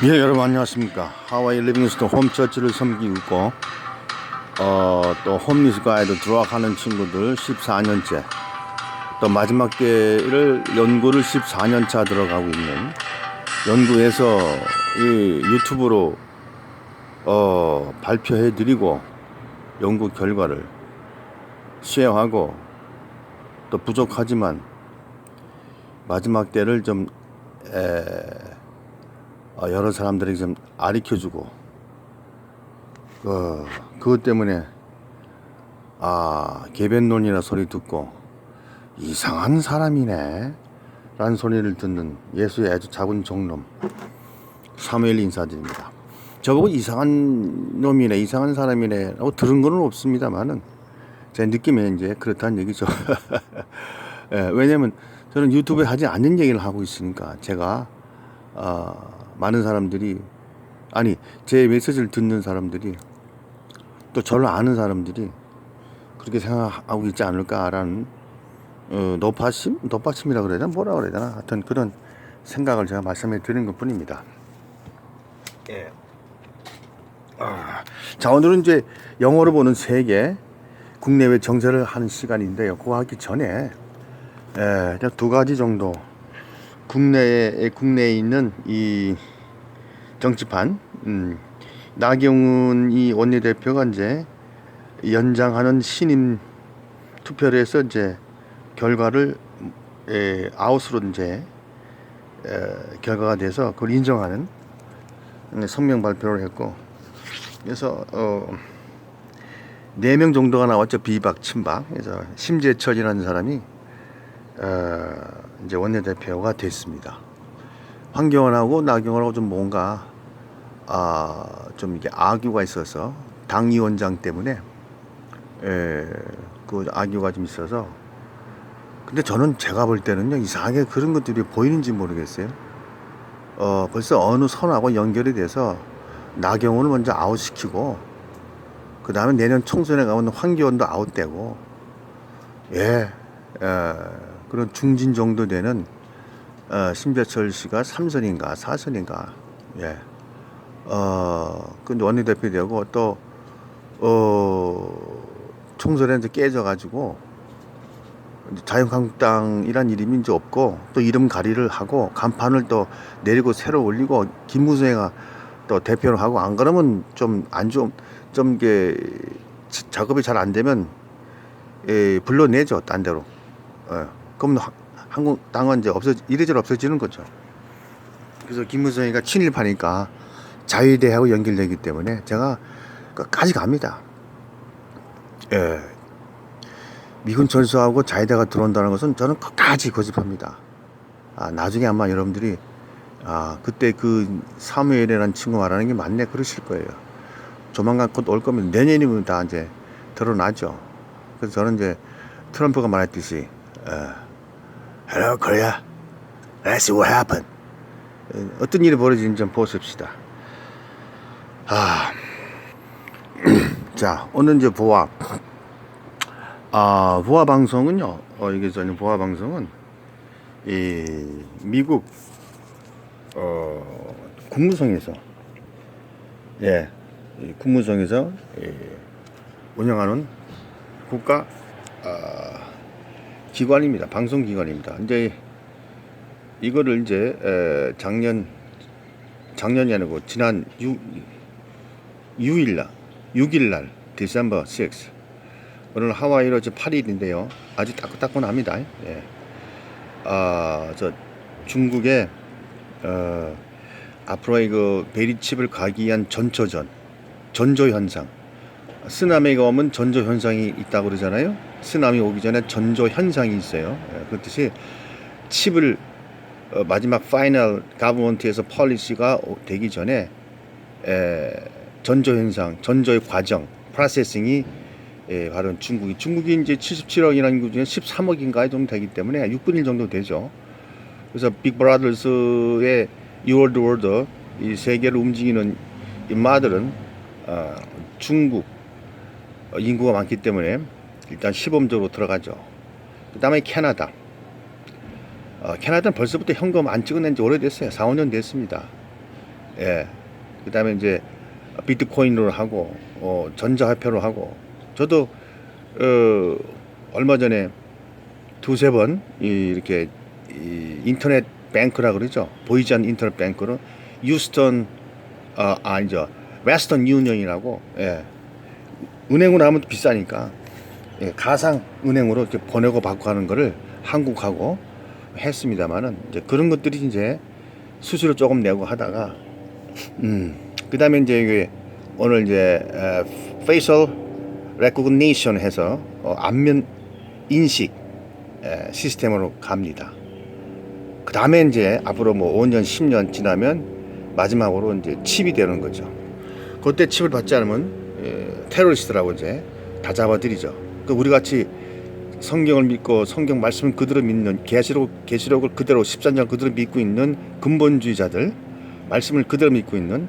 예, 여러분 안녕하십니까. 하와이 리빙스톤 홈처치를 섬기고 있고 또 홈리스 가이드 들어가는 친구들 14년째, 또 마지막 때를 연구를 14년차 들어가고 있는 연구에서 이 유튜브로 발표해 드리고 연구 결과를 쉐어하고, 또 부족하지만 마지막 때를 좀 여러 사람들에게 좀 가르쳐주고, 그것 때문에 개변론이라 소리 듣고 이상한 사람이네 라는 소리를 듣는 예수의 아주 작은 종놈 사무엘 인사드립니다. 저보고 이상한 놈이네, 이상한 사람이네 라고 들은 건 없습니다만은 제 느낌에 이제 그렇다는 얘기죠. 예, 왜냐면 저는 유튜브에 하지 않는 얘기를 하고 있으니까, 제가 많은 사람들이, 아니 제 메시지를 듣는 사람들이, 또 저를 아는 사람들이 그렇게 생각하고 있지 않을까라는 높아심이라 그래야 되나, 뭐라 그래야 되나, 하여튼 그런 생각을 제가 말씀해 드리는 것 뿐입니다. 예. 자, 오늘은 이제 영어로 보는 세계 국내외 정세를 하는 시간인데요. 그거 하기 전에 그냥 두 가지 정도 국내에 있는 이 정치판, 나경원 이 원내대표가 이제 연장하는 신임 투표를 해서 이제 결과를 아웃으로 이제 결과가 돼서 그걸 인정하는 성명 발표를 했고, 그래서 4명 정도가 나왔죠. 비박 친박. 그래서 심재철이라는 사람이 이제 원내대표가 됐습니다. 황교안하고 나경원하고 좀 뭔가 좀 이게 악유가 있어서, 당위원장 때문에 그 악유가 좀 있어서. 근데 저는 제가 볼 때는요, 이상하게 그런 것들이 보이는지 모르겠어요. 벌써 어느 선하고 연결이 돼서 나경원을 먼저 아웃시키고, 그 다음에 내년 총선에 가면 황교안도 아웃되고, 그런 중진 정도 되는 심재철 씨가 3선인가 4선인가 그 원내대표 되고, 또 총선에 이제 깨져가지고 자유한국당이란 이름이 이제 없고, 또 이름 가리를 하고 간판을 또 내리고 새로 올리고 김무성이가 또 대표를 하고, 안 그러면 좀 이게 작업이 잘 안 되면 불러내죠, 딴 데로. 그럼 한국당은 이제 이래저래 없어지는 거죠. 그래서 김무성이가 친일파니까 자유대하고 연결되기 때문에 제가 끝까지 갑니다. 미군 철수하고 자유대가 들어온다는 것은 저는 끝까지 고집합니다. 나중에 아마 여러분들이 그때 그 사무엘이라는 친구 말하는 게 맞네 그러실 거예요. 조만간 곧 올 거면 내년이면 다 이제 드러나죠. 그래서 저는 이제 트럼프가 말했듯이 Hello Korea, let's see what happened. 어떤 일이 벌어지는지 좀 보십시다. 자, 오늘 이제 보아 방송은요, 이게 저는 보아 방송은 이 미국 국무성에서 국무성에서 운영하는 국가 기관입니다. 방송 기관입니다. 이제 이거를 이제 작년이 아니고 지난 6일날 디셈버 6, 오늘 하와이로 8일인데요. 아주 따끈따끈합니다. 저 중국의 앞으로의 그 베리칩을 가기 위한 전조 현상. 쓰나미가 오면 전조 현상이 있다고 그러잖아요. 쓰나미 오기 전에 전조 현상이 있어요. 그렇듯이 칩을 마지막 파이널 가버먼트에서 폴리시가 되기 전에 전조 현상, 전조의 과정, 프로세싱이 바로 중국이 이제 77억이라는 인구 중에 13억인가 정도 되기 때문에 6분의 1 정도 되죠. 그래서 빅브라더스의 뉴월드 오더 이 세계를 움직이는 인마들은 중국 인구가 많기 때문에 일단 시범적으로 들어가죠. 그 다음에 캐나다. 캐나다는 벌써부터 현금 안 찍어낸 지 오래됐어요. 4, 5년 됐습니다. 예. 그 다음에 이제 비트코인으로 하고, 전자화폐로 하고, 저도, 얼마 전에 두세 번, 이렇게, 인터넷 뱅크라 그러죠. 보이지 않는 인터넷 뱅크로, 아니죠. 웨스턴 유니언이라고, 예. 은행으로 하면 비싸니까, 예, 가상 은행으로 이렇게 보내고 받고 하는 거를 한국하고 했습니다만은, 이제 그런 것들이 이제 수수료 조금 내고 하다가, 그 다음에 이제 오늘 이제 facial recognition 해서 안면 인식 시스템으로 갑니다. 그 다음에 이제 앞으로 뭐 5년, 10년 지나면 마지막으로 이제 칩이 되는 거죠. 그때 칩을 받지 않으면 테러리스트라고 이제 다 잡아들이죠. 그 우리 같이 성경을 믿고 성경 말씀을 그대로 믿는 계시록을 그대로 14장 그대로 믿고 있는 근본주의자들 말씀을 그대로 믿고 있는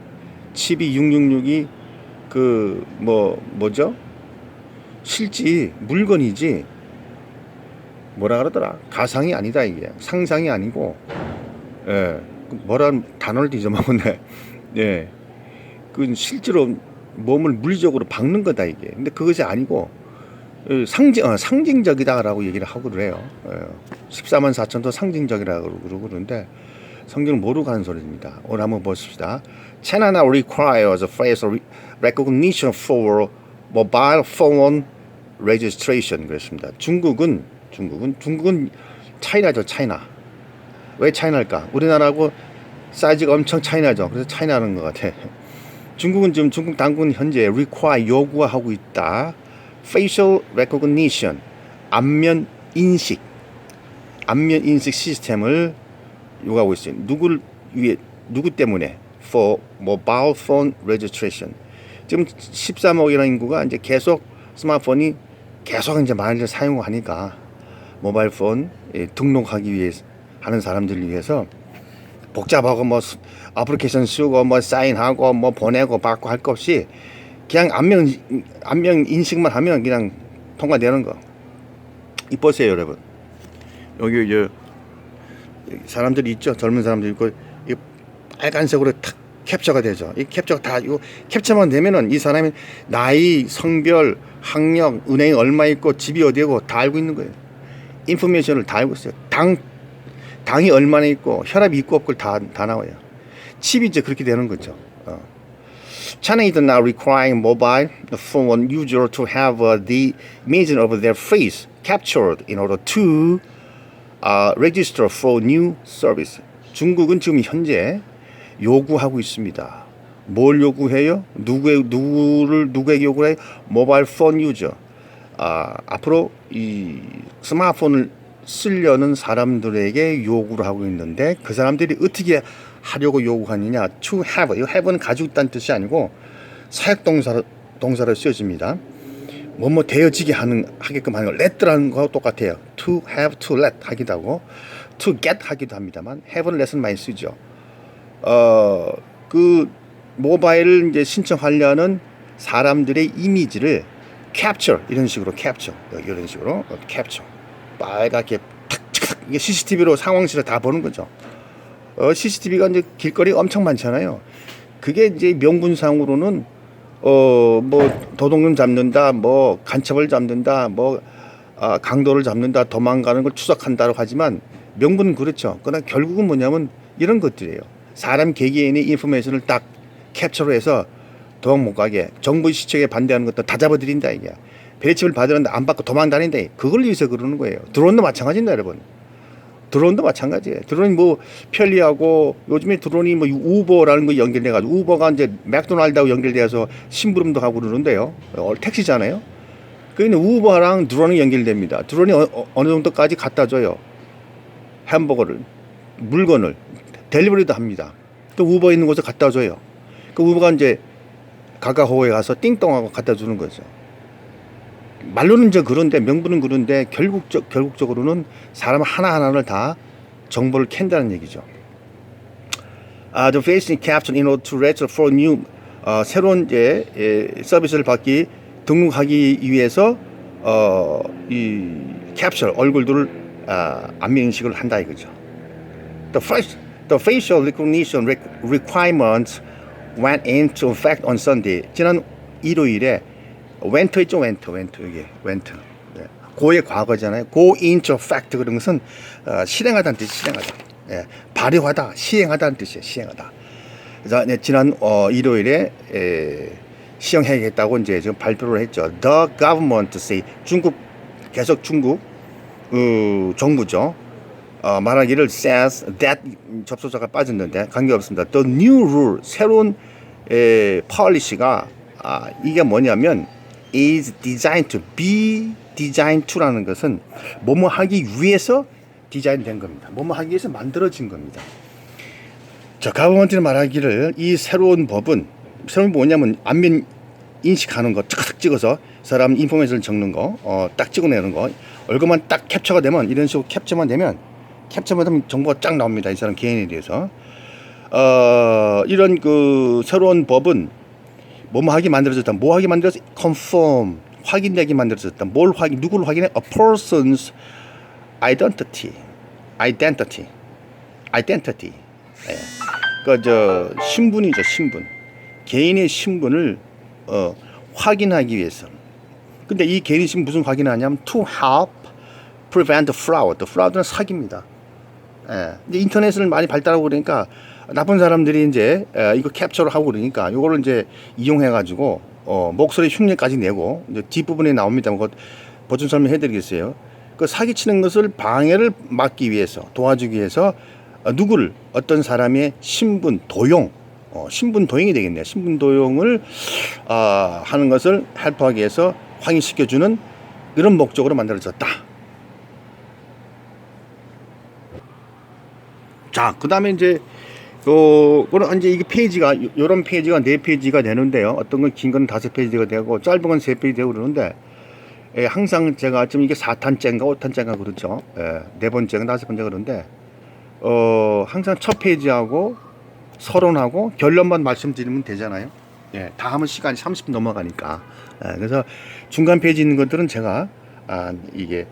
칩이 666이 뭐죠? 실지 물건이지 뭐라 그러더라. 가상이 아니다 이게. 상상이 아니고 뭐라는 단어를 잊어먹었네. 예. 그 실제로 몸을 물리적으로 박는 거다 이게. 근데 그것이 아니고 상징적이다라고 얘기를 하고 그래요. 14만 4천도 상징적이라고 그러는데 성경을 모르고 하는 소리입니다. 오늘 한번 보십시다. China now requires facial recognition for mobile phone registration 그랬습니다. 중국은 차이나죠. 차이나. 왜 차이나일까? 우리나라하고 사이즈가 엄청 차이나죠. 그래서 차이나는 것 같아. 중국은 지금 중국 당국은 현재 require 요구하고 있다. facial recognition 안면 인식 시스템을 요구하고 있어요. 누구 때문에? For mobile phone registration. 지금 13억이라는 인구가 이제 계속 스마트폰이 계속 이제 많이들 사용하니까 모바일 폰 등록하기 위해 하는 사람들을 위해서 복잡하고 뭐 애플리케이션 쓰고 뭐 사인하고 뭐 보내고 받고 할 것 없이 그냥 안면 인식만 하면 그냥 통과되는 거. 이보세요 여러분. 여기 사람들이 있죠. 젊은 사람들 있고 이 빨간색으로 탁 캡처가 되죠. 이 캡처가 다 이거 캡처만 되면은 이 사람이 나이, 성별, 학력, 은행이 얼마 있고 집이 어디고 다 알고 있는 거예요. 인포메이션을 다 알고 있어요. 당이 얼마나 있고 혈압이 있고 없고 다 나와요. 칩이 이제 그렇게 되는 거죠. China is now requiring mobile phone user to have the image of their face captured in order to register for new service. 중국은 지금 현재 요구하고 있습니다. 뭘 요구해요? 누구에게 요구해요? 모바일 폰 유저. 앞으로 이 스마트폰을 쓰려는 사람들에게 요구를 하고 있는데 그 사람들이 어떻게 하려고 요구하느냐? To have. 이 have는 가지고 있다는 뜻이 아니고 사역 동사로 쓰여집니다. 뭐뭐 되어지게 하게끔 하는 거. let라는 거하고 똑같아요. To have, to let 하기도 하고 to get 하기도 합니다만 have는 let은 많이 쓰죠. 그 모바일을 이제 신청하려는 사람들의 이미지를 capture 이런 식으로 이런 식으로 capture 빨갛게 탁탁 이게 CCTV로 상황실을 다 보는 거죠. CCTV가 이제 길거리 엄청 많잖아요. 그게 이제 명분상으로는 뭐 도둑놈 잡는다, 뭐 간첩을 잡는다, 뭐 강도를 잡는다, 도망가는 걸 추적한다고 하지만 명분은 그렇죠. 그러나 결국은 뭐냐면 이런 것들이에요. 사람 개개인의 인포메이션을 딱 캡처로 해서 도망 못 가게 정부 시청에 반대하는 것도 다 잡아들인다 이게. 배치를 받으는데 안 받고 도망다닌다. 그걸 위해서 그러는 거예요. 드론도 마찬가지입니다, 여러분. 드론도 마찬가지예요. 드론이 뭐 편리하고 요즘에 드론이 뭐 우버라는 거 연결돼가지고 우버가 이제 맥도날드하고 연결돼서 심부름도 하고 그러는데요. 택시잖아요. 그런데 우버랑 드론이 연결됩니다. 드론이 어느 정도까지 갖다 줘요. 햄버거를, 물건을 델리버리도 합니다. 또 우버 있는 곳에 갖다 줘요. 그 우버가 이제 가까호에 가서 띵동하고 갖다 주는 거죠. 말로는 이제 그런데 명분은 그런데 결국적으로는 사람 하나하나를 다 정보를 캔다는 얘기죠. the face capture in order to register for new 새로운 이제 서비스를 받기 등록하기 위해서 이 캡처 얼굴들을 안면 인식을 한다 이거죠. The facial recognition requirements went into effect on Sunday. 지난 일요일에 went 있죠, went 이게 went. 네. 고의 과거잖아요. go into effect 그런 것은 실행하다는 뜻이 실행하다. 예. 발효하다, 시행하다는 뜻이에요. 시행하다. 그래서 지난 일요일에 시행하겠다고 이제 지금 발표를 했죠. The government say 중국 정부죠. 말하기를 says that 접속사가 빠졌는데 관계없습니다. The new rule 새로운 policy가 이게 뭐냐면 is designed to be designed to라는 것은 뭐뭐 하기 위해서 디자인된 겁니다. 뭐뭐 하기 위해서 만들어진 겁니다. 자, 가버먼트는 말하기를 이 새로운 법은 뭐냐면 안면 인식하는 거 탁탁 찍어서 사람 인포메이션을 적는 거 딱 찍어내는 거 얼굴만 딱 캡처가 되면 이런 식으로 캡처만 되면 정보가 쫙 나옵니다. 이 사람 개인에 대해서 이런 그 새로운 법은 뭐뭐 하게 만들어졌다. 뭐 하게 만들어졌다. confirm 확인되게 만들어졌다. 누구를 확인해? A person's identity. 예. 신분이죠, 신분. 개인의 신분을 확인하기 위해서. 근데 이 개인의 신분 무슨 확인하냐면 to help prevent fraud. fraud는 사기입니다. 예. 이제 인터넷을 많이 발달하고 그러니까 나쁜 사람들이 이제 이거 캡처를 하고 그러니까 이거를 이제 이용해가지고 목소리 흉내까지 내고 이제 뒷부분에 나옵니다. 그거 버전 설명해드리겠어요. 그 사기치는 것을 방해를 막기 위해서 도와주기 위해서 누구를 어떤 사람의 신분 도용 신분 도용이 되겠네요. 신분 도용을 하는 것을 헬프하기 위해서 확인시켜주는 이런 목적으로 만들어졌다. 자, 그 다음에 이제 그런 이제 이게 페이지가 이런 페이지가 4페이지가 되는데요. 어떤 건 긴 건 5페이지가 되고 짧은 건 3페이지 되고 그러는데 항상 제가 지금 이게 4탄째인가 5탄째인가 그렇죠. 4번째인가 5번째 그런데 항상 첫 페이지하고 서론하고 결론만 말씀드리면 되잖아요. 예, 다 하면 시간이 30분 넘어가니까. 그래서 중간 페이지 있는 것들은 제가 이게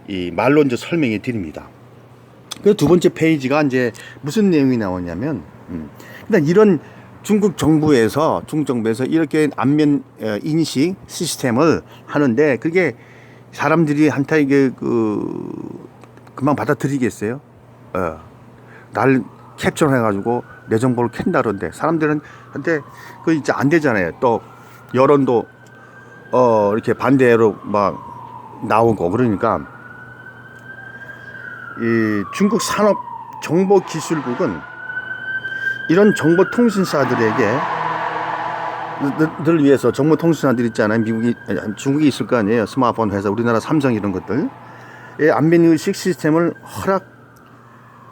이 말로 이제 설명해 드립니다. 그 두 번째 페이지가 이제 무슨 내용이 나오냐면, 일단 이런 중국 정부에서 이렇게 안면 인식 시스템을 하는데 그게 사람들이 한테 이게 금방 받아들이겠어요? 날 캡처를 해가지고 내 정보를 캔다던데 사람들은 한테 그 이제 안 되잖아요. 또 여론도 이렇게 반대로 막 나오고 그러니까 이 중국 산업정보기술국은 이런 정보통신사들에게 늘 위해서 정보통신사들 있잖아요. 중국이 있을 거 아니에요. 스마트폰 회사, 우리나라 삼성 이런 것들 안면의식 시스템을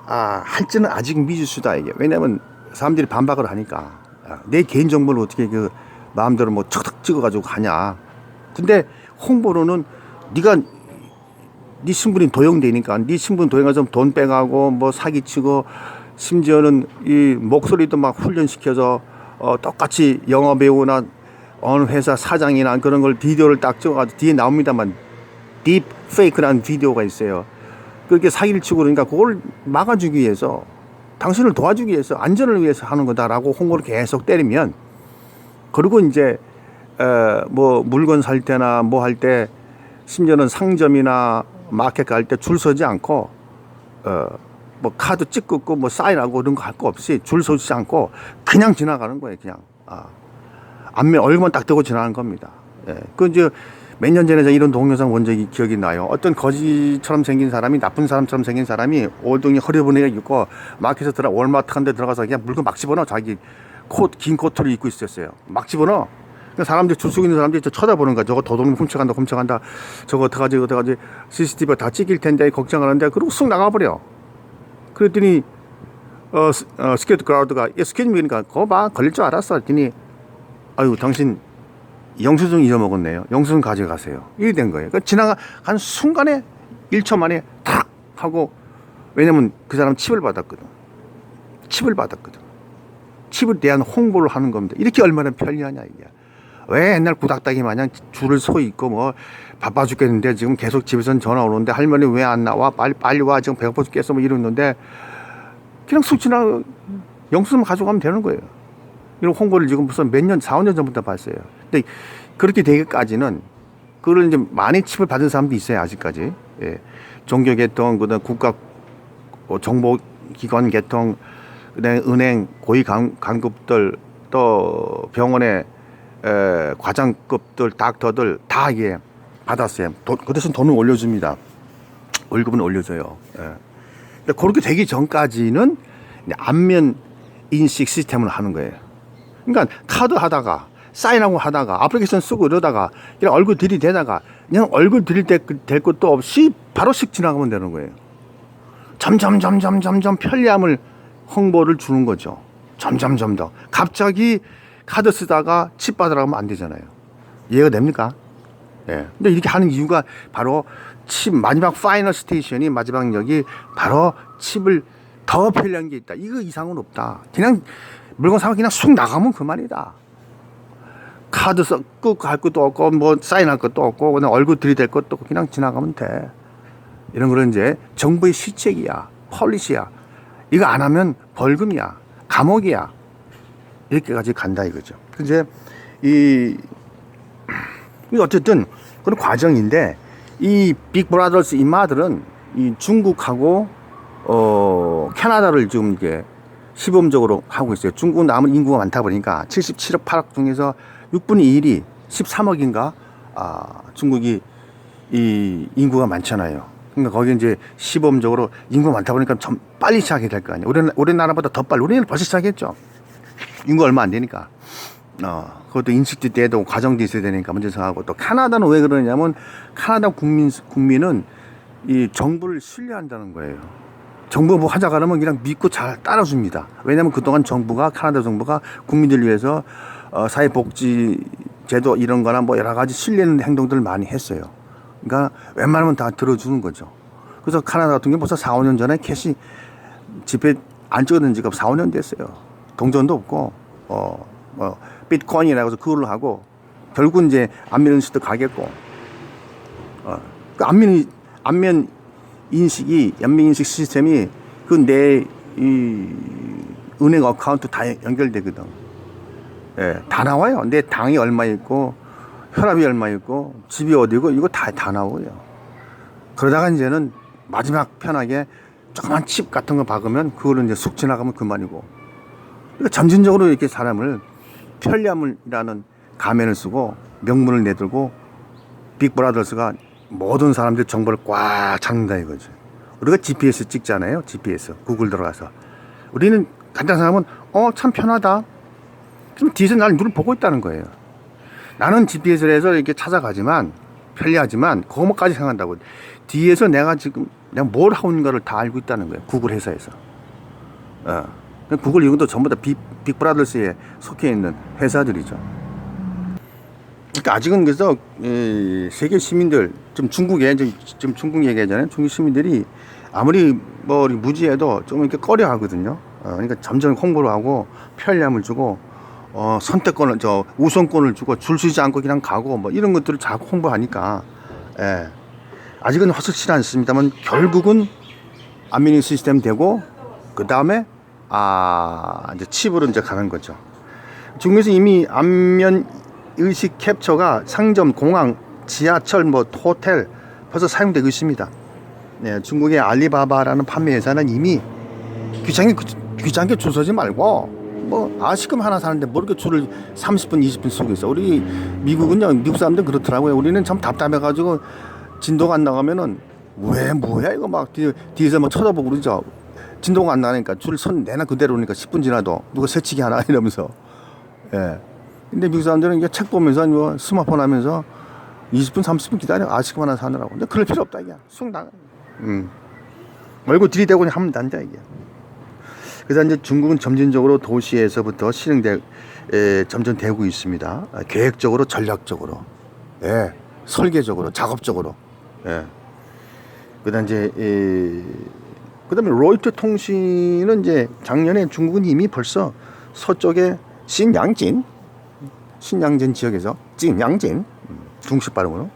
할지는 아직 미지수다 이게. 왜냐면 사람들이 반박을 하니까 내 개인 정보를 어떻게 그 마음대로 뭐 척척 찍어가지고 가냐. 근데 홍보로는 네 신분이 도용되니까 네 신분 도용해서 돈 빼가고 뭐 사기치고 심지어는 이 목소리도 막 훈련시켜서 똑같이 영화 배우나 어느 회사 사장이나 그런 걸 비디오를 딱 찍어가지고 뒤에 나옵니다만 딥 페이크라는 비디오가 있어요. 그렇게 사기를 치고 그러니까 그걸 막아주기 위해서 당신을 도와주기 위해서 안전을 위해서 하는 거다라고 홍보를 계속 때리면 그리고 이제 뭐 물건 살 때나 뭐 할 때 심지어는 상점이나 마켓 갈 때 줄 서지 않고 뭐 카드 찍고 뭐 사인하고 그런 거 할 거 없이 줄 서지 않고 그냥 지나가는 거예요. 그냥 앞면 얼굴만 딱 대고 지나가는 겁니다. 예. 그 이제 몇 년 전에 이런 동영상 본 적이 기억이 나요. 어떤 거지처럼 생긴 사람이 나쁜 사람처럼 생긴 사람이 오동이 허리부니가 있고 마켓에 월마트 한 데 들어가서 그냥 물건 막 집어넣어. 자기 긴 코트를 입고 있었어요. 막 집어넣어. 사람들이 줄 서고 있는 사람들이 쳐다보는 거야. 저거 도둑놈 훔쳐간다. 저거 어떡하지. CCTV가 다 찍힐 텐데 걱정하는데 그러고 쑥 나가버려. 그랬더니 스케이트 가드가 스케이트니까 그거 봐 걸릴 줄 알았어. 그랬더니 아유 당신 영수증 잊어먹었네요. 영수증 가져가세요. 이렇게 된 거예요. 그러니까 지나간 순간에 1초 만에 탁 하고 왜냐면 그 사람 칩을 받았거든. 칩에 대한 홍보를 하는 겁니다. 이렇게 얼마나 편리하냐 이게. 왜 옛날 구닥다기 마냥 줄을 서 있고 뭐 바빠 죽겠는데 지금 계속 집에서 전화 오는데 할머니 왜 안 나와? 빨리 와. 지금 배고파 죽겠어. 뭐 이러는데 그냥 숙지나 영수증 가져가면 되는 거예요. 이런 홍보를 지금 무슨 몇 년, 4, 5년 전부터 봤어요. 근데 그렇게 되기까지는 그걸 이제 많이 칩을 받은 사람도 있어요. 아직까지. 예. 종교 계통, 그다음 국가 정보기관 계통, 그다음에 은행 고위 간급들 또 병원의 과장급들, 닥터들 다 이게 받았어요. 그 대신 돈을 올려줍니다. 월급은 올려줘요. 예. 근데 그렇게 되기 전까지는 안면 인식 시스템을 하는 거예요. 그러니까 카드 하다가 사인하고 하다가 애플리케이션 쓰고 이러다가 그냥 얼굴 들이대다가 그냥 얼굴 들이댈 것도 없이 바로 씩 지나가면 되는 거예요. 점점 편리함을 홍보를 주는 거죠. 점점 더. 갑자기 카드 쓰다가 칩 받으라고 하면 안 되잖아요. 이해가 됩니까? 예. 근데 이렇게 하는 이유가 바로 칩 마지막 파이널 스테이션이 마지막 역이 바로 칩을 더 편리한 게 있다. 이거 이상은 없다. 그냥 물건 사면 그냥 쑥 나가면 그만이다. 카드 끄고 할 것도 없고 뭐 사인할 것도 없고 그냥 얼굴 들이댈 것도 없고 그냥 지나가면 돼. 이런 거는 이제 정부의 시책이야. 폴리시야. 이거 안 하면 벌금이야. 감옥이야. 이렇게까지 간다 이거죠. 이제 어쨌든 그런 과정인데 이 빅브라더스 인마들은 이 중국하고 캐나다를 지금 이게 시범적으로 하고 있어요. 중국은 남은 인구가 많다 보니까 77억 8억 중에서 6분의 1이 13억인가 중국이 이 인구가 많잖아요. 그러니까 거기 이제 시범적으로 인구가 많다 보니까 좀 빨리 시작이 될 거 아니에요. 우리나라보다 더 빨리. 우리는 벌써 시작했죠. 인구 얼마 안 되니까. 그것도 인식도 때도 과정도 있어야 되니까 문제 생하고 또 캐나다는 왜 그러냐면 캐나다 국민은 이 정부를 신뢰한다는 거예요. 정부 뭐 하자 그러면 그냥 믿고 잘 따라줍니다. 왜냐하면 그동안 캐나다 정부가 국민들을 위해서 사회복지 제도 이런 거나 뭐 여러 가지 신뢰하는 행동들을 많이 했어요. 그러니까 웬만하면 다 들어주는 거죠. 그래서 캐나다 같은 경우 벌써 4, 5년 전에 캐시 지폐 안 찍어둔 지가 4, 5년 됐어요. 동전도 없고 비트코인이라고 해서 그걸로 하고 결국 이제 안면 인식도 가겠고 그 안면 인식 시스템이 그 내 이 은행 어카운트 다 연결되거든. 예, 다 나와요. 내 당이 얼마 있고 혈압이 얼마 있고 집이 어디고 이거 다 나와요. 그러다가 이제는 마지막 편하게 조그만 칩 같은 거 박으면 그거를 이제 쑥 지나가면 그만이고. 그러니까 점진적으로 이렇게 사람을 편리함이라는 가면을 쓰고 명문을 내들고 빅브라더스가 모든 사람들 정보를 꽉 잡는다 이거죠. 우리가 GPS 찍잖아요. GPS 구글 들어가서 우리는 간단히 생각하면 참 편하다. 그럼 뒤에서 날 눈을 보고 있다는 거예요. 나는 GPS를 해서 이렇게 찾아가지만 편리하지만 그것까지 생각한다고 뒤에서 내가 뭘 하고 있는가를 다 알고 있다는 거예요. 구글 회사에서. 구글 이것도 전부 다 빅브라더스에 속해 있는 회사들이죠. 그러니까 아직은 그래서 세계 시민들 좀 중국에 지금 중국 얘기하잖아요. 중국 시민들이 아무리 뭐 무지해도 좀 이렇게 꺼려하거든요. 그러니까 점점 홍보를 하고 편리함을 주고 선택권을 우선권을 주고 줄 서지 않고 그냥 가고 뭐 이런 것들을 자꾸 홍보하니까 아직은 확실치 않습니다만 결국은 안면 시스템 되고 그 다음에 이제 칩으로 이제 가는 거죠. 중국에서 이미 안면 의식 캡처가 상점, 공항, 지하철, 뭐 호텔 벌써 사용되고 있습니다. 네, 중국의 알리바바라는 판매 회사는 이미 귀찮게 줄 서지 말고 뭐 아시금 하나 사는데 뭐 이렇게 줄을 30분, 20분 서고 있어. 우리 미국은요, 미국 사람들은 그렇더라고요. 우리는 참 답답해가지고 진도가 안 나가면은 왜 뭐야 이거 막 뒤에서 뭐 쳐다보고 그러죠. 진도가 안 나니까 줄 선 내나 그대로니까 10분 지나도 누가 새치기 하나 이러면서. 예. 근데 미국 사람들은 이게 책 보면서 뭐 스마트폰 하면서 20분, 30분 기다려 아시금 하나 사느라고. 근데 그럴 필요 없다 이게. 쑥 나가. 얼굴 들이대고 그냥 하면 된다 이게. 그래서 이제 중국은 점진적으로 도시에서부터 점점 되고 있습니다. 계획적으로, 전략적으로, 설계적으로, 작업적으로. 그다음 그다음에 로이터 통신은 이제 작년에 중국은 이미 벌써 서쪽에 신양진 지역에서 찐양진 중식 발음으로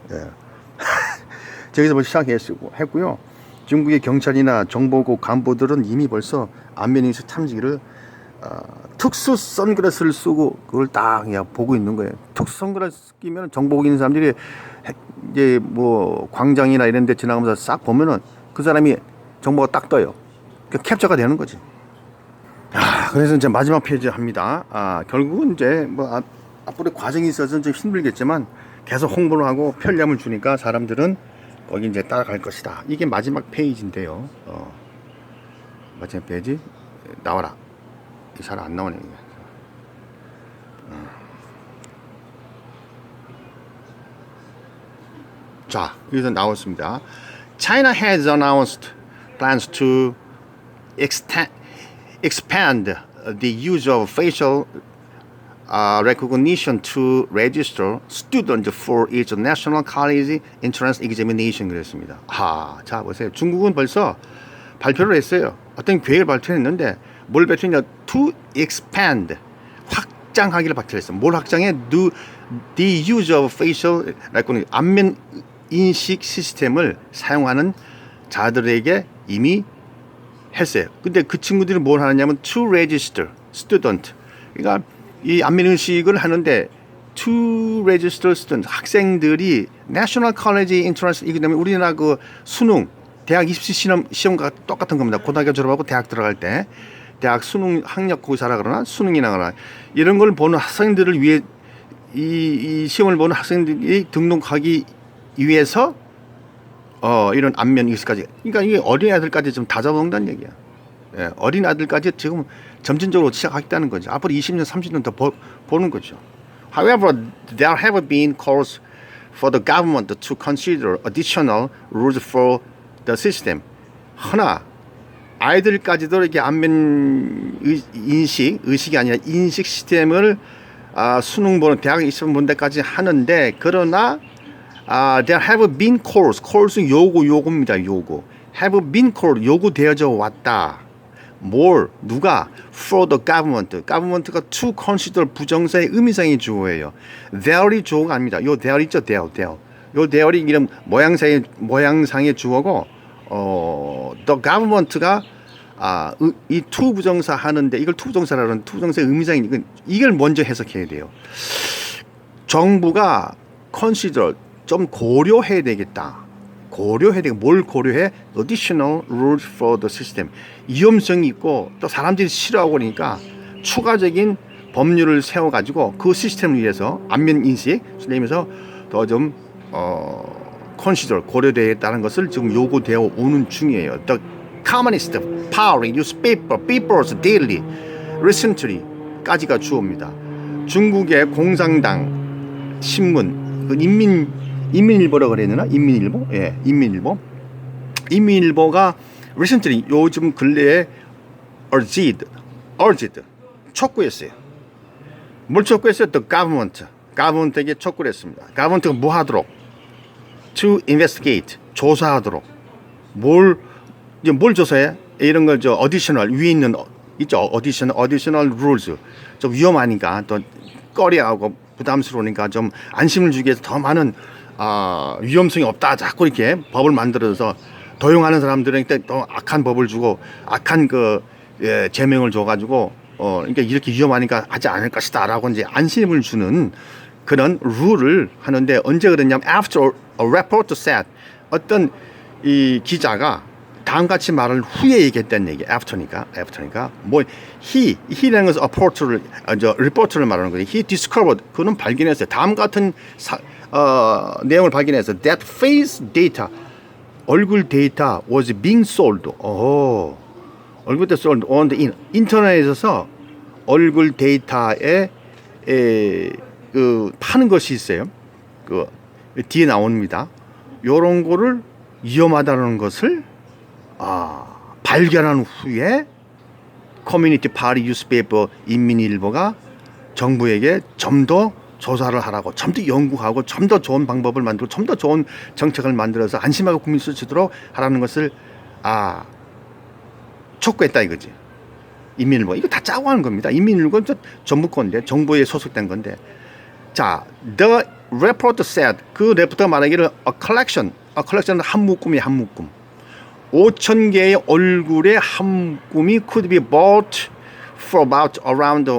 저기서 뭐 시작했고요. 중국의 경찰이나 정보국 간부들은 이미 벌써 안면인식 탐지기를 특수 선글라스를 쓰고 그걸 딱 그냥 보고 있는 거예요. 특수 선글라스 끼면 정보국 있는 사람들이 이제 뭐 광장이나 이런 데 지나가면서 싹 보면은 그 사람이 정보가 딱 떠요. 그러니까 캡처가 되는 거지. 그래서 이제 마지막 페이지 합니다. 결국은 이제 뭐 앞으로 과정이 있어서 좀 힘들겠지만 계속 홍보를 하고 편리함을 주니까 사람들은 거기 이제 따라갈 것이다. 이게 마지막 페이지인데요. 마지막 페이지 나와라. 잘 안 나오네. 자, 여기서 나왔습니다. China has announced plans to expand the use of facial recognition to register students for its national college entrance examination 그랬습니다. 자 보세요. 중국은 벌써 발표를 했어요. 어떤 계획을 발표했는데 뭘 발표했냐? To expand 확장하기를 발표했어. 뭘 확장해? The use of facial recognition 안면 인식 시스템을 사용하는 자들에게 이미 했어요. 근데 그 친구들이 뭘 하느냐면 to register student. 그러니까 이 안면 인식을 하는데 to register student 학생들이 National College Entrance 이기 때문에 우리나라 그 수능 대학 입시 시험과 똑같은 겁니다. 고등학교 졸업하고 대학 들어갈 때 대학 수능 학력고사라 그러나 수능이나 그러나 이런 걸 보는 학생들을 위해 이 시험을 보는 학생들이 등록하기 위해서 이런 안면 인식까지 그러니까 이게 어린 애들까지 좀 다 잡아먹는다는 얘기야. 예, 어린 아들까지 지금 점진적으로 시작하겠다는 거죠. 앞으로 20년, 30년 더 보는 거죠. However, there have been calls for the government to consider additional rules for the system. 하나, 아이들까지도 이렇게 안면 의식이 아니라 인식 시스템을 수능 보는 대학 시험 보는 데까지 하는데 그러나 there have been calls 요구입니다. 요구. have been called 요구되어져 왔다. 뭘 누가 for the government가 to consider 부정사의 의미상의 주어예요. there이 주어가 아닙니다. 요 there 있죠. there. 요 there이 이름 모양상의 주어고 the government가 이 to 부정사 하는데 이걸 to 부정사라는 to 부정사의 의미상이 이걸 먼저 해석해야 돼요. 정부가 consider 좀 고려해야 되겠다. 뭘 고려해? Additional rules for the system. 위험성이 있고 또 사람들이 싫어하고 그러니까 추가적인 법률을 세워가지고 그 시스템을 위해서 안면 인식 시스템에서 더 좀 consider 고려되겠다는 것을 지금 요구되어 오는 중이에요. The Communist Party newspaper People's Daily recently까지가 주어입니다. 중국의 공산당 신문 인민일보라고 그랬나? 인민일보? 예, 인민일보가 recently 요즘 근래에 urged 촉구했어요. 뭘 촉구했어요? The government에게 촉구를 했습니다. government가 뭐 하도록? to investigate 조사하도록. 뭘 조사해? 이런 걸 additional 위에 있는 있죠. additional rules 좀 위험하니까 또 꺼려하고 부담스러우니까 좀 안심을 주기 위해서 더 많은 위험성이 없다. 자꾸 이렇게 법을 만들어서 도용하는 사람들한테 또 악한 법을 주고 악한 제명을 줘가지고 그러니까 이렇게 위험하니까 하지 않을 것이다라고 이제 안심을 주는 그런 룰을 하는데 언제 그랬냐면 after a reporter said 어떤 이 기자가 다음같이 말을 후에 얘기했다는 얘기. after니까 뭐 he라는 것은 reporter를 말하는 거예요. he discovered 그는 발견했어요. 다음 같은 내용을 발견해서 that face data 얼굴 데이터 was being sold. 얼굴 데이터 sold on the 인터넷에서 얼굴 데이터에 파는 것이 있어요. 뒤에 나옵니다. 요런 거를 위험하다는 것을 발견한 후에 커뮤니티 파리 뉴스페이퍼 인민일보가 정부에게 좀 더 조사를 하라고, 좀 더 연구하고, 좀 더 좋은 방법을 만들고, 좀 더 좋은 정책을 만들어서 안심하고 국민을 쓰도록 하라는 것을 촉구했다 이거지. 인민일보 이거 다 짜고 하는 겁니다. 인민일보 정부 건데 정부에 소속된 건데. 자, the report said 그 레포터가 말하기를 a collection은 한 묶음이 한 묶음. 5,000개의 얼굴의 한 묶음이 could be bought for about around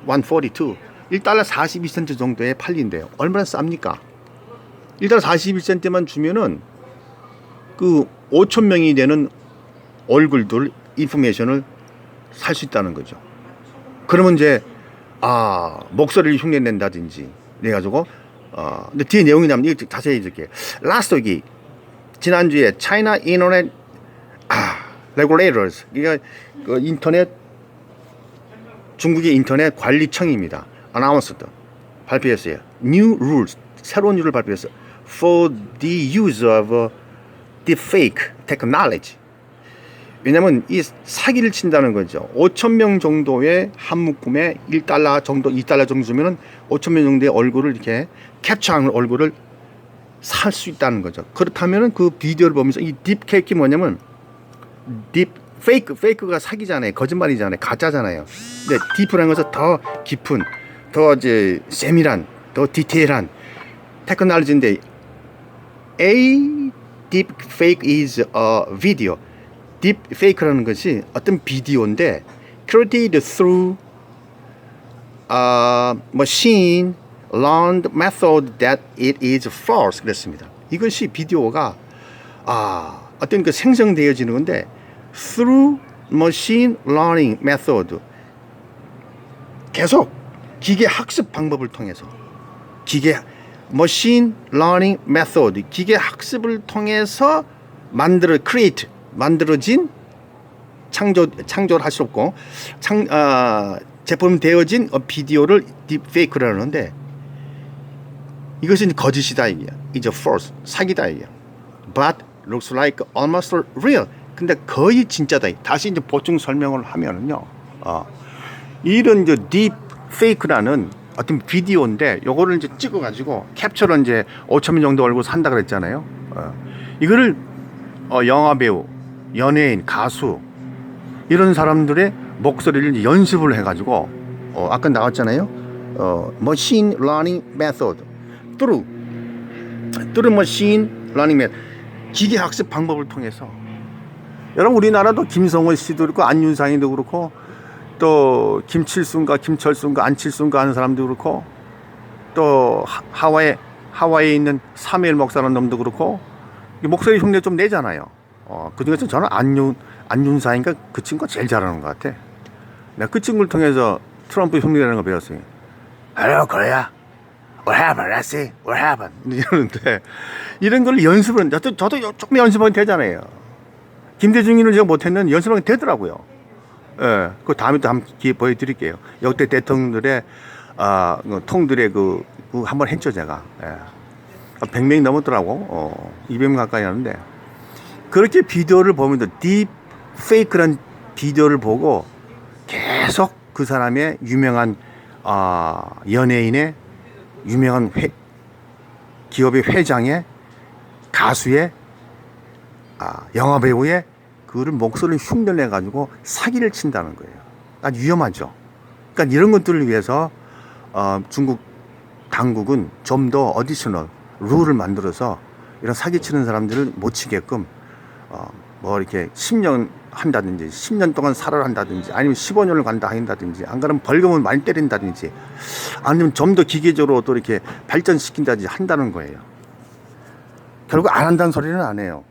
142. 1달러 42센트 정도에 팔린대요. 얼마나 쌉니까? 1달러 41센트만 주면은 그 5,000명이 되는 얼굴들 인포메이션을 살 수 있다는 거죠. 그러면 이제 목소리를 흉내낸다든지 그래가지고 근데 뒤에 내용이 나면 이거 자세히 해줄게. 라스트 week 지난주에 China Internet Regulators 이게 그 인터넷 중국의 인터넷 관리청입니다. announced 발표했어요. New rules 새로운 룰을 발표했어요. For the use of deepfake technology. 왜냐면 이 사기를 친다는 거죠. 5,000명 정도의 한 묶음에 1달러 정도, 2달러 정도 주면은 5,000명 정도의 얼굴을 이렇게 캡처한 얼굴을 살 수 있다는 거죠. 그렇다면은 그 비디오를 보면서 이 딥페이크가 뭐냐면 페이크가 사기잖아요. 거짓말이잖아요. 가짜잖아요. 근데 딥이라는 것은 더 깊은, 더 이제 세밀한, 더 디테일한 테크놀로지인데 A deepfake is a video. 딥페이크라는 것이 어떤 비디오인데 created through machine learned method that it is false 그랬습니다. 이것이 비디오가 어떤 그 생성되어지는 건데 through machine learning method 계속 기계 학습 방법을 통해서 machine learning method 기계 학습을 통해서 만들어진 창조를 할 수 없고 제품되어진 비디오를 딥페이크라고 하는데 이것은 거짓이다 이게 이제 false 사기다 이게 but looks like almost real 근데 거의 진짜다. 다시 이제 보충 설명을 하면은요 이런 이제 딥페이크라는 어떤 비디오인데 요거를 이제 찍어가지고 캡처를 이제 5,000명 정도 얼굴 산다 그랬잖아요. 이거를 영화 배우 연예인, 가수 이런 사람들의 목소리를 연습을 해가지고 아까 나왔잖아요. Machine Learning Method through Machine Learning Method 기계 학습 방법을 통해서 여러분 우리나라도 김성원 씨도 그렇고 안윤상이도 그렇고 또 김칠순가 김철순가 안칠순가 하는 사람도 그렇고 또 하와이에 있는 사무엘 목사라는 놈도 그렇고 목소리 흉내 좀 내잖아요. 그중에서 저는 안윤사인가 그 친구가 제일 잘하는 것 같아. 내가 그 친구를 통해서 트럼프 흉내내는 거 배웠어요. Hello, Korea. What happened? Let's see. What happened? 이러는데 이런 걸 연습을 저도 조금 연습하면 되잖아요. 김대중이는 제가 못했는데 연습하면 되더라고요. 예, 그 다음에 또 한번 기회 보여드릴게요. 역대 대통령들의 통들의 그 한번 했죠 제가. 예. 100명이 넘었더라고. 200명 가까이 하는데 그렇게 비디오를 보면서 딥페이크란 비디오를 보고 계속 그 사람의 유명한 연예인의 유명한 기업의 회장의 가수의 영화배우의 그를 목소리를 흉내내 가지고 사기를 친다는 거예요. 아주 위험하죠. 그러니까 이런 것들을 위해서 중국 당국은 좀 더 어디셔널 룰을 만들어서 이런 사기치는 사람들을 못 치게끔 뭐 이렇게 10년 한다든지 10년 동안 살아라 한다든지 아니면 15년을 간다 한다든지 안 그러면 벌금을 많이 때린다든지 아니면 좀 더 기계적으로 또 이렇게 발전시킨다든지 한다는 거예요. 결국 안 한다는 소리는 안 해요.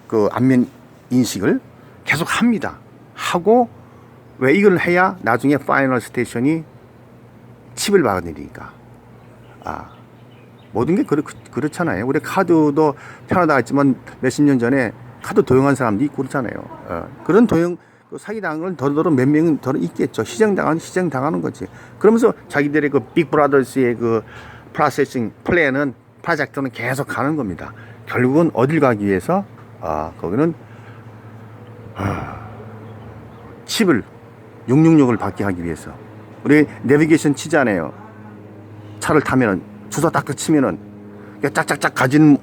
그 안면 인식을 계속 합니다. 하고 왜 이걸 해야 나중에 파이널 스테이션이 칩을 박아내리니까. 모든 게 그렇잖아요. 우리 카드도 편하다 했지만 몇십 년 전에 카드 도용한 사람도 있고 그렇잖아요. 그런 도용 사기당한 더더러 몇 명은 더 있겠죠. 희생당하는 거지. 그러면서 자기들의 그 빅브라더스의 그 프로세싱 플랜은 프로젝트는 계속 가는 겁니다. 결국은 어딜 가기 위해서 거기는 칩을 666을 받게 하기 위해서 우리 내비게이션 치잖아요. 차를 타면은 주소 딱 치면은 짝짝짝 가지는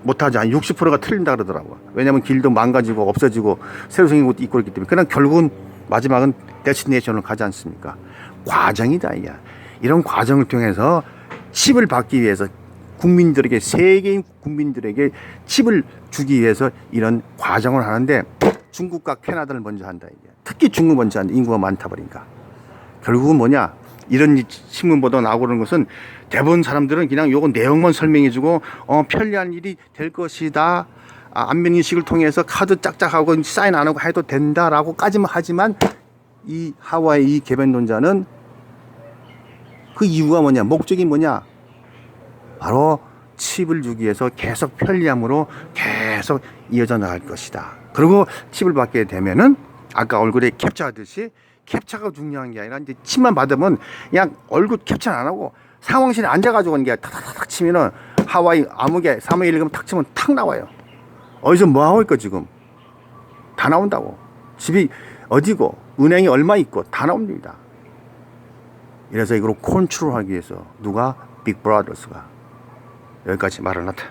못하지. 한 60%가 틀린다 그러더라고요. 왜냐면 길도 망가지고 없어지고 새로 생긴 것도 있고 그렇기 때문에. 그냥 결국은 마지막은 데스티네이션을 가지 않습니까? 과정이다 이게. 이런 과정을 통해서 칩을 받기 위해서 국민들에게, 세계인 국민들에게 칩을 주기 위해서 이런 과정을 하는데 중국과 캐나다를 먼저 한다 이게. 특히 중국 먼저 한다. 인구가 많다 보니까. 결국은 뭐냐? 이런 신문 보도 나오고 그러는 것은 대부분 사람들은 그냥 요거 내용만 설명해주고 편리한 일이 될 것이다. 안면인식을 통해서 카드 짝짝하고 사인 안 하고 해도 된다라고까지만 하지만 이 하와이 이 개변론자는 그 이유가 뭐냐? 목적이 뭐냐? 바로 칩을 주기 위해서 계속 편리함으로 계속 이어져 나갈 것이다. 그리고 칩을 받게 되면은 아까 얼굴에 캡처하듯이 캡처가 중요한 게 아니라 이제 칩만 받으면 그냥 얼굴 캡처 안 하고 상황실에 앉아가지고 이게 탁탁탁 치면은 하와이 암흑에 3.1금 탁 치면 탁 나와요. 어디서 뭐 하고 있고 지금 다 나온다고. 집이 어디고 은행이 얼마 있고 다 나옵니다. 이래서 이걸 컨트롤하기 위해서 누가 빅브라더스가 여기까지 말을 했다.